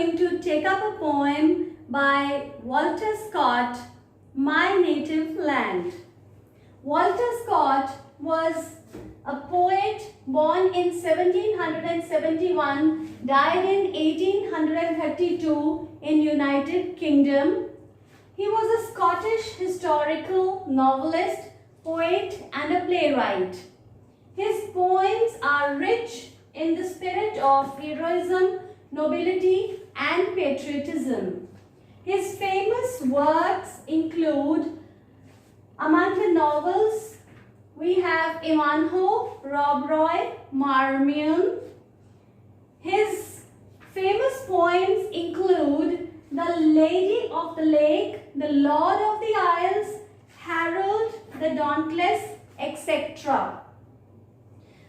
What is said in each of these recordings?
going to take up a poem by Walter Scott, My Native Land. Walter Scott was a poet born in 1771, died in 1832 in United Kingdom. He was a Scottish historical novelist, poet and a playwright. His poems are rich in the spirit of heroism, nobility and patriotism. His famous works include, among the novels, we have Ivanhoe, Rob Roy, Marmion. His famous poems include The Lady of the Lake, The Lord of the Isles, Harold the Dauntless, etc.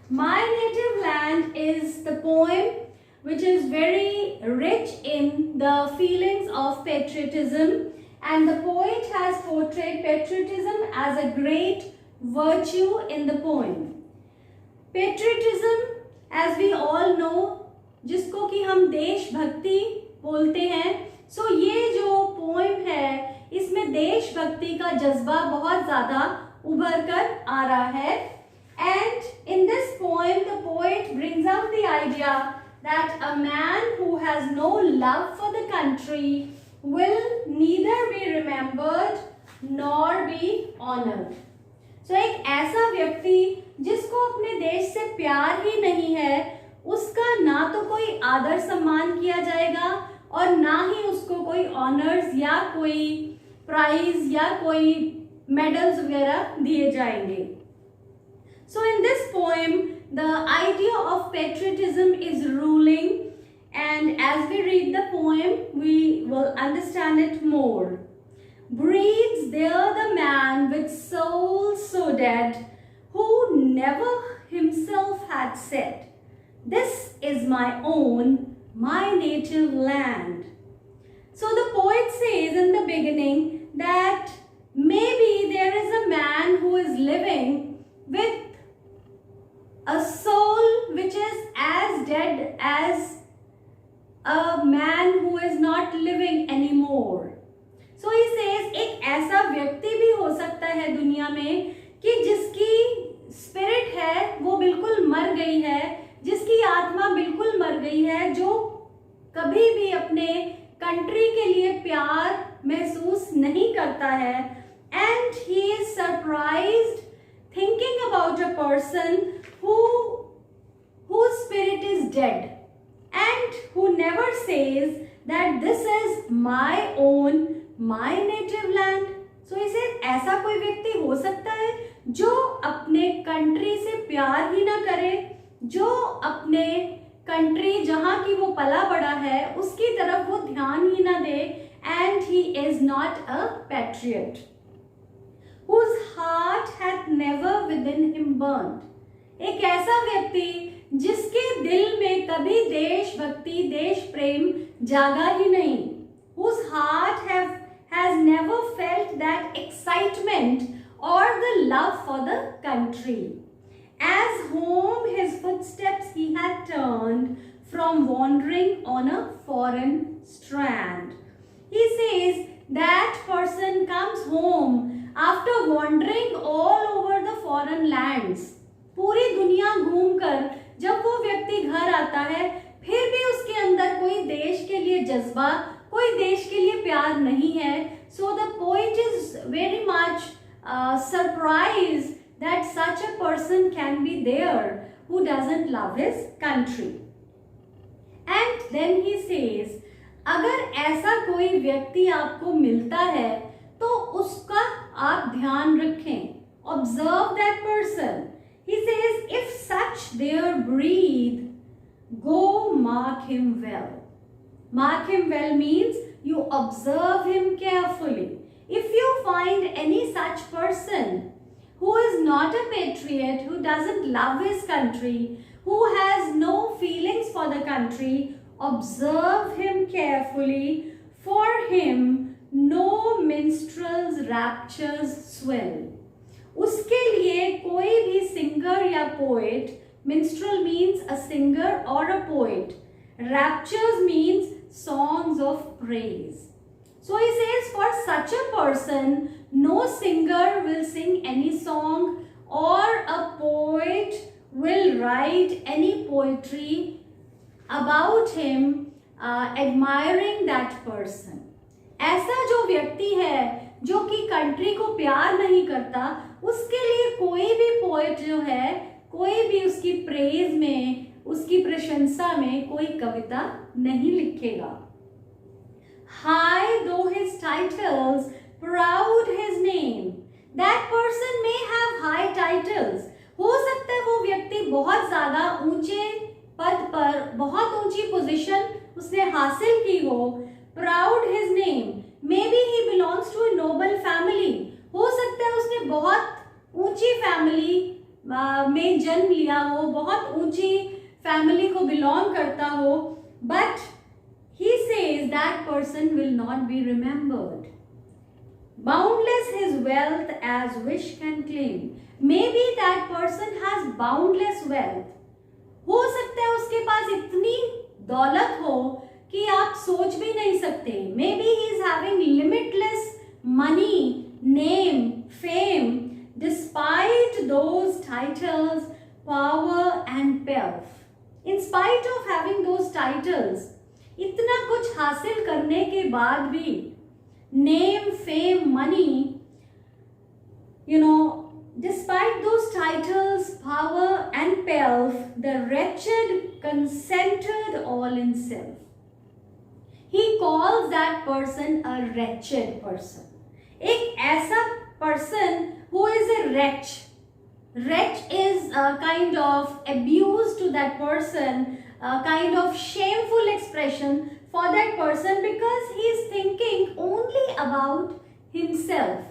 My Native Land is the poem which is very rich in the feelings of patriotism, and the poet has portrayed patriotism as a great virtue in the poem. Patriotism, as we all know, जिसको कि हम देशभक्ति बोलते हैं, सो ये जो poem है इसमें देशभक्ति का जज्बा बहुत ज़्यादा उभर कर आ रहा है. And in this poem, the poet brings out the idea that a man who has no love for the country will neither be remembered nor be honored. So एक ऐसा व्यक्ति जिसको अपने देश से प्यार ही नहीं है, उसका ना तो कोई आदर सम्मान किया जाएगा और ना ही उसको कोई ऑनर्स या कोई प्राइज या कोई मेडल्स वगैरह दिए जाएंगे. So in this poem, the idea of patriotism is ruling, and as we read the poem, we will understand it more. Breathes there the man with soul so dead, who never himself had said, "This is my own, my native land." So the poet says in the beginning that maybe there is a man who is living with a soul which is as dead as a man who is not living anymore. So he says, एक ऐसा व्यक्ति भी हो सकता है दुनिया में कि जिसकी स्पिरिट है वो बिल्कुल मर गई है, जिसकी आत्मा बिल्कुल मर गई है, जो कभी भी अपने कंट्री के लिए प्यार महसूस नहीं करता है. And he is surprised thinking about a person whose spirit is dead and who never says that this is my own, my native land. So he says ऐसा कोई व्यक्ति हो सकता है जो अपने कंट्री से प्यार ही ना करे, जो अपने कंट्री जहाँ की वो पला बड़ा है उसकी तरफ वो ध्यान ही ना दे, and he is not a patriot, whose heart hath never within him burned. एक ऐसा व्यक्ति जिसके दिल में कभी देशभक्ति, देश प्रेम जागा ही नहीं, whose heart has never felt that excitement or the love for the country. As home his footsteps he had turned from wandering on a foreign strand. He says that person comes home after wandering all over the foreign lands. पूरी दुनिया घूमकर जब वो व्यक्ति घर आता है, फिर भी उसके अंदर कोई देश के लिए जज्बा, कोई देश के लिए प्यार नहीं है. So the poet is very much surprised that such a person can be there who doesn't love his country. And then he says, अगर ऐसा कोई व्यक्ति आपको मिलता है तो उसका आप ध्यान रखें. Observe that person. He says, if such there breathe, go mark him well. Mark him well means you observe him carefully. If you find any such person who is not a patriot, who doesn't love his country, who has no feelings for the country, observe him carefully. For him no minstrel's raptures swell. उसके लिए कोई भी singer या poet, minstrel means a singer or a poet, raptures means song of praise. So he says, for such a person, no singer will sing any song or a poet will write any poetry about him, admiring that person. ऐसा जो व्यक्ति है जो कि country को प्यार नहीं करता, उसके लिए कोई भी पोएट जो है, कोई भी उसकी प्रेज में, उसकी प्रशंसा में कोई कविता नहीं लिखेगा. High though his titles, proud his name. That person may have high titles. हो सकता है वो व्यक्ति बहुत ज्यादा ऊंचे पद पर, बहुत ऊंची पोजीशन उसने हासिल की हो. Proud his name. Maybe he belongs to a noble family. हो सकता है उसने बहुत ऊंची फैमिली में जन्म लिया हो, बहुत ऊंची फैमिली को बिलोंग करता हो. But he says that person will not be remembered. Boundless his wealth as wish can claim. Maybe that person has boundless wealth. हो सकता है उसके पास इतनी दौलत हो कि आप सोच भी नहीं सकते. Maybe he is having limitless money, name, fame, despite those titles, power and wealth. In spite of having those titles, इतना कुछ हासिल करने के बाद भी, name, fame, money, despite those titles, power and wealth, the wretched consented all in self. He calls that person a wretched person. एक ऐसा person who is a wretch. Wretch is a kind of abuse to that person, a kind of shameful expression for that person because he is thinking only about himself.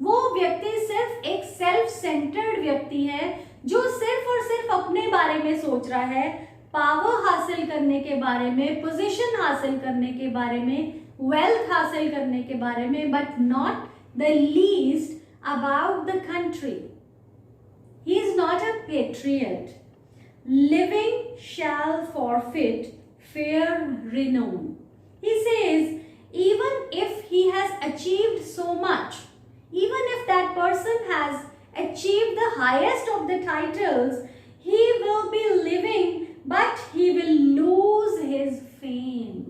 वो व्यक्ति सिर्फ एक self centred व्यक्ति है जो सिर्फ और सिर्फ अपने बारे में सोच रहा है, पावर हासिल करने के बारे में, पोजीशन हासिल करने के बारे में, वेल्थ हासिल करने के बारे में, but not the least about the country. He is not a patriot. Living shall forfeit fair renown. He says even if he has achieved so much, even if that person has achieved the highest of the titles, he will be living but he will lose his fame.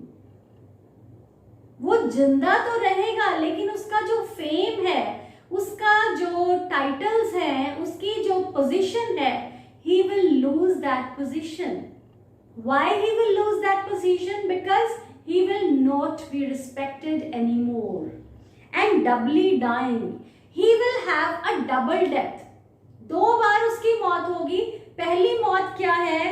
वो जिंदा तो रहेगा लेकिन उसका जो fame है, उसका जो टाइटल्स हैं, उसकी जो पोजीशन है, he will lose that position. Why he will lose that position? Because he will not be respected anymore. And doubly dying, he will have a double death. दो बार उसकी मौत होगी. पहली मौत क्या है?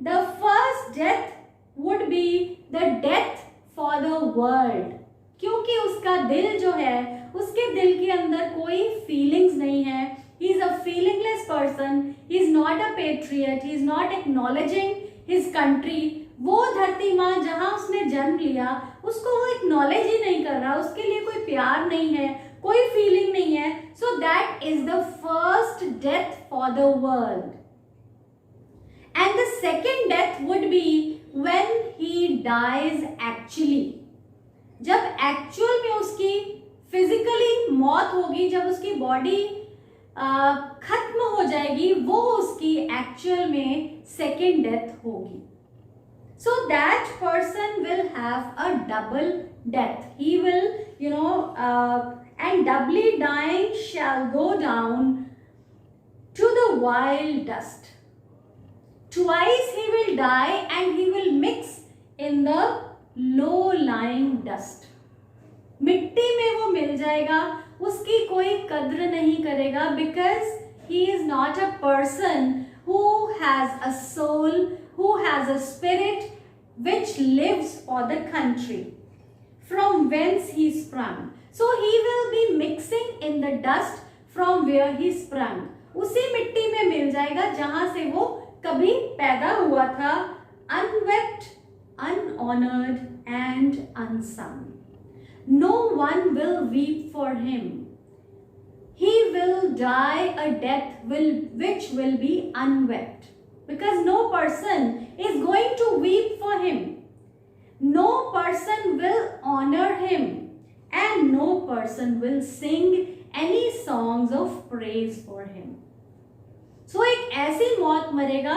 The first death would be the death for the world. क्योंकि उसका दिल जो है, उसके दिल के अंदर कोई feelings नहीं है. He is a feelingless person. He is not a patriot. He is not acknowledging his country. वो धरती माँ जहाँ उसने जन्म लिया, उसको वो एक्नॉलेज ही नहीं कर रहा, उसके लिए कोई प्यार नहीं है, कोई फीलिंग नहीं है. So that is the first death for the world. And the second death would be when he dies actually. जब एक्चुअल में उसकी फिजिकली मौत होगी, जब उसकी बॉडी खत्म हो जाएगी, वो उसकी एक्चुअल में सेकेंड डेथ होगी. So that person will have a double death. He will, and doubly dying shall go down to the wild dust. Twice he will die and he will mix in the low-lying dust. मिट्टी में वो मिल जाएगा, उसकी कोई कद्र नहीं करेगा because he is not a person who has a soul, who has a spirit which lives for the country from whence he sprung. So he will be mixing in the dust from where he sprung. उसी मिट्टी में मिल जाएगा जहां से वो कभी पैदा हुआ था, unwept, unhonored and unsung. No one will weep for him. He will die a death which will be unwept. Because no person is going to weep for him. no person will honor him, and no person will sing any songs of praise for him. So एक ऐसी मौत मरेगा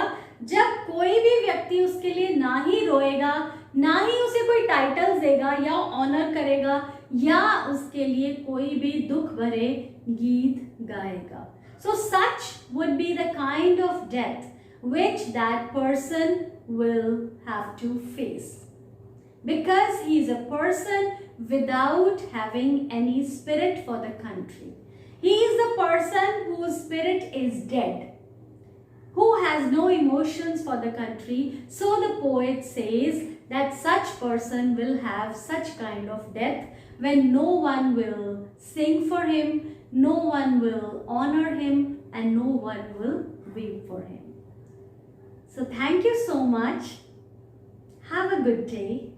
जब कोई भी व्यक्ति उसके लिए ना ही रोएगा, ना ही उसे कोई टाइटल्स देगा या ऑनर करेगा, या उसके लिए कोई भी दुख भरे गीत गाएगा. So such would be the kind of death which that person will have to face, because he is a person without having any spirit for the country. He is the person whose spirit is dead, who has no emotions for the country. So the poet says that such person will have such kind of death when no one will sing for him, no one will honor him, and no one will weep for him. So thank you so much. Have a good day.